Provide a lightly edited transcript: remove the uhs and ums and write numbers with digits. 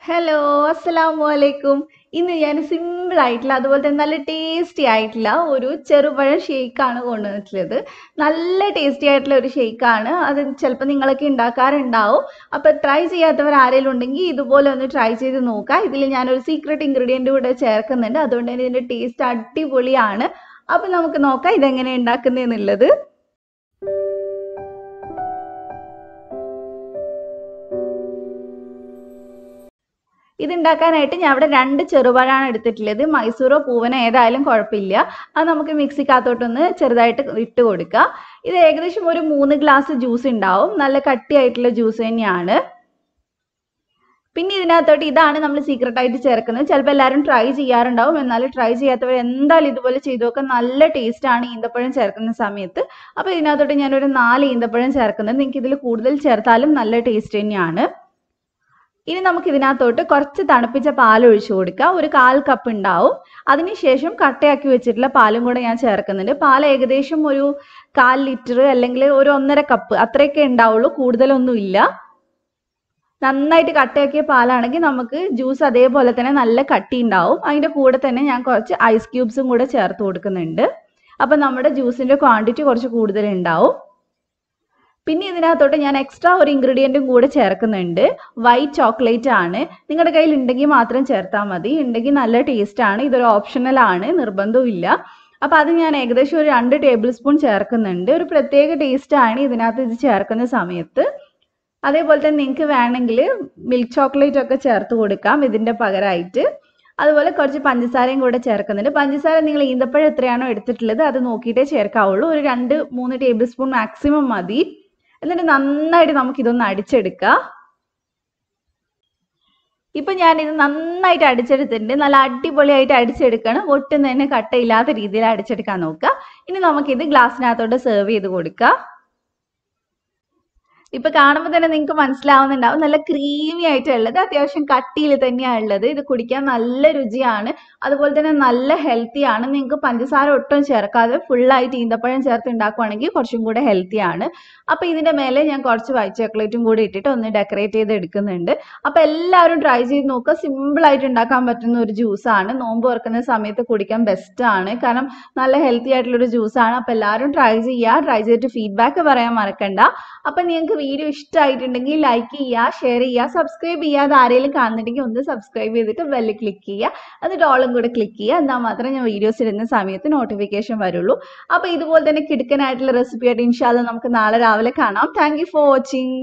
Hello, അസ്സലാമു അലൈക്കും. ഇന്ന് ഞാൻ സിമ്പിൾ ആയിട്ടുള്ള അതുപോലെ തന്നെ നല്ല ടേസ്റ്റി ആയിട്ടുള്ള ഒരു ചെറുപഴം ഷേക്കാണ് കൊണ്ടുവന്നിട്ടുള്ളത്. നല്ല ടേസ്റ്റി ആയിട്ടുള്ള ഒരു ഷേക്കാണ്. അത് ചിലപ്പോൾ നിങ്ങളൊക്കെ ഉണ്ടാക്കാറുണ്ടാവും. അപ്പോൾ ട്രൈ ചെയ്യാത്തവർ ആരെങ്കിലും ഉണ്ടെങ്കിൽ ഇതുപോലെ ഒന്ന് ട്രൈ ചെയ്ത് നോക്കുക. ഇതിൽ ഞാനൊരു സീക്രട്ട് ഇൻഗ്രീഡിയൻറ്റ് കൂടെ ചേർക്കുന്നുണ്ട്. അതുകൊണ്ട് തന്നെ ഇതിൻ്റെ ടേസ്റ്റ് അടിപൊളിയാണ്. അപ്പോൾ നമുക്ക് നോക്കാം ഇതെങ്ങനെ ഉണ്ടാക്കുന്നതെന്നുള്ളത്. ഇതുണ്ടാക്കാനായിട്ട് ഞാൻ ഇവിടെ 2 ചെറുപഴമാണ് എടുത്തിട്ടുള്ളത്. മൈസൂറോ പൂവനോ ഏതായാലും കുഴപ്പമില്ല. അത് നമുക്ക് മിക്സിക്കകത്തോട്ടൊന്ന് ചെറുതായിട്ട് ഇട്ട് കൊടുക്കുക. ഇത് ഏകദേശം ഒരു 3 ഗ്ലാസ് ജ്യൂസ് ഉണ്ടാവും. നല്ല കട്ടിയായിട്ടുള്ള ജ്യൂസ് തന്നെയാണ്. പിന്നെ ഇതിനകത്തോട്ട് ഇതാണ് നമ്മൾ സീക്രട്ടായിട്ട് ചേർക്കുന്നത്. ചിലപ്പോൾ എല്ലാവരും ട്രൈ ചെയ്യാറുണ്ടാവും. എന്നാലും ട്രൈ ചെയ്യാത്തവർ എന്തായാലും ഇതുപോലെ ചെയ്ത് നോക്കുക. നല്ല ടേസ്റ്റാണ് ഈന്തപ്പഴം ചേർക്കുന്ന സമയത്ത്. അപ്പോൾ ഇതിനകത്തോട്ട് ഞാനൊരു 4 ഈന്തപ്പഴം ചേർക്കുന്നത്. നിങ്ങൾക്ക് ഇതിൽ കൂടുതൽ ചേർത്താലും നല്ല ടേസ്റ്റ് തന്നെയാണ്. ഇനി നമുക്ക് ഇതിനകത്തോട്ട് കുറച്ച് തണുപ്പിച്ച പാൽ ഒഴിച്ചു കൊടുക്കുക. ഒരു 1/4 കപ്പ് ഉണ്ടാവും. അതിനുശേഷം കട്ടയാക്കി വെച്ചിട്ടുള്ള പാലും കൂടെ ഞാൻ ചേർക്കുന്നുണ്ട്. പാൽ ഏകദേശം ഒരു 1/4 ലിറ്റർ അല്ലെങ്കിൽ ഒരു 1.5 കപ്പ് അത്രയൊക്കെ ഉണ്ടാവുള്ളൂ, കൂടുതലൊന്നുമില്ല. നന്നായിട്ട് കട്ടയാക്കിയ പാലാണെങ്കിൽ നമുക്ക് ജ്യൂസ് അതേപോലെ തന്നെ നല്ല കട്ടി ഉണ്ടാവും. അതിൻ്റെ കൂടെ തന്നെ ഞാൻ കുറച്ച് ഐസ് ക്യൂബ്സും കൂടെ ചേർത്ത് കൊടുക്കുന്നുണ്ട്. അപ്പം നമ്മുടെ ജ്യൂസിൻ്റെ ക്വാണ്ടിറ്റി കുറച്ച് കൂടുതലുണ്ടാവും. പിന്നെ ഇതിനകത്തോട്ട് ഞാൻ എക്സ്ട്രാ ഒരു ഇൻഗ്രീഡിയൻറ്റും കൂടെ ചേർക്കുന്നുണ്ട്. വൈറ്റ് ചോക്ലേറ്റ് ആണ്. നിങ്ങളുടെ കയ്യിൽ ഉണ്ടെങ്കിൽ മാത്രം ചേർത്താൽ മതി. ഉണ്ടെങ്കിൽ നല്ല ടേസ്റ്റാണ്. ഇതൊരു ഓപ്ഷണലാണ്, നിർബന്ധമില്ല. അപ്പോൾ അത് ഞാൻ ഏകദേശം ഒരു 2 ടേബിൾ സ്പൂൺ ചേർക്കുന്നുണ്ട്. ഒരു പ്രത്യേക ടേസ്റ്റാണ് ഇതിനകത്ത് ഇത് ചേർക്കുന്ന സമയത്ത്. അതേപോലെ തന്നെ നിങ്ങൾക്ക് വേണമെങ്കിൽ മിൽക്ക് ചോക്ലേറ്റ് ഒക്കെ ചേർത്ത് കൊടുക്കാം ഇതിൻ്റെ പകരമായിട്ട്. അതുപോലെ കുറച്ച് പഞ്ചസാരയും കൂടെ ചേർക്കുന്നുണ്ട്. പഞ്ചസാര നിങ്ങൾ ഈന്തപ്പഴം എത്രയാണോ എടുത്തിട്ടുള്ളത് അത് നോക്കിയിട്ടേ ചേർക്കാവുള്ളൂ. ഒരു 2-3 ടേബിൾ സ്പൂൺ മാക്സിമം മതി. എന്നിട്ട് നന്നായിട്ട് നമുക്കിതൊന്ന് അടിച്ചെടുക്കാം. ഇപ്പം ഞാനിത് നന്നായിട്ട് അടിച്ചെടുത്തിട്ടുണ്ട്. നല്ല അടിപൊളിയായിട്ട് അടിച്ചെടുക്കണം. ഒട്ടും തന്നെ കട്ടയില്ലാത്ത രീതിയിൽ അടിച്ചെടുക്കാൻ നോക്കുക. ഇനി നമുക്കിത് ഗ്ലാസ്സിനകത്തോട്ട് സെർവ് ചെയ്ത് കൊടുക്കാം. ഇപ്പൊ കാണുമ്പോൾ തന്നെ നിങ്ങൾക്ക് മനസ്സിലാവുന്നുണ്ടാവും നല്ല ക്രീമി ആയിട്ടുള്ളത്, അത്യാവശ്യം കട്ടിയിൽ തന്നെയാണ് ഉള്ളത്. ഇത് കുടിക്കാൻ നല്ല രുചിയാണ്. അതുപോലെ തന്നെ നല്ല ഹെൽത്തിയാണ്. നിങ്ങൾക്ക് പഞ്ചസാര ഒട്ടും ചേർക്കാതെ ഫുള്ളായിട്ട് ഈന്തപ്പഴം ചേർത്ത് ഉണ്ടാക്കുവാണെങ്കിൽ കുറച്ചും കൂടെ ഹെൽത്തിയാണ്. അപ്പോൾ ഇതിൻ്റെ മേലെ ഞാൻ കുറച്ച് വൈറ്റ് ചോക്ലേറ്റും കൂടി ഇട്ടിട്ട് ഒന്ന് ഡെക്കറേറ്റ് ചെയ്ത് എടുക്കുന്നുണ്ട്. അപ്പോൾ എല്ലാവരും ട്രൈ ചെയ്ത് നോക്കുക. സിമ്പിളായിട്ട് ഉണ്ടാക്കാൻ പറ്റുന്ന ഒരു ജ്യൂസാണ്. നോമ്പ് തുറക്കുന്ന സമയത്ത് കുടിക്കാൻ ബെസ്റ്റാണ്. കാരണം നല്ല ഹെൽത്തി ആയിട്ടുള്ളൊരു ജ്യൂസാണ്. അപ്പോൾ എല്ലാവരും ട്രൈ ചെയ്യുക. ട്രൈ ചെയ്തിട്ട് ഫീഡ്ബാക്ക് പറയാൻ മറക്കണ്ട. അപ്പം നിങ്ങൾക്ക് വീഡിയോ ഇഷ്ടമായിട്ടുണ്ടെങ്കിൽ ലൈക്ക് ചെയ്യുക, ഷെയർ ചെയ്യുക, സബ്സ്ക്രൈബ് ചെയ്യാതെ ആരെങ്കിലും കാണുന്നുണ്ടെങ്കിൽ ഒന്ന് സബ്സ്ക്രൈബ് ചെയ്തിട്ട് ബെല്ല് ക്ലിക്ക് ചെയ്യുക. എന്നിട്ട് ഓളും കൂടെ ക്ലിക്ക് ചെയ്യുക. എന്നാൽ മാത്രമേ ഞാൻ വീഡിയോസ് ഇടുന്ന സമയത്ത് നോട്ടിഫിക്കേഷൻ വരുള്ളൂ. അപ്പോൾ ഇതുപോലെ തന്നെ കിടുക്കനായിട്ടുള്ള റെസിപ്പി ആയിട്ട് ഇൻഷാ അല്ലാഹ് നമുക്ക് നാളെ രാവിലെ കാണാം. Thank you for watching.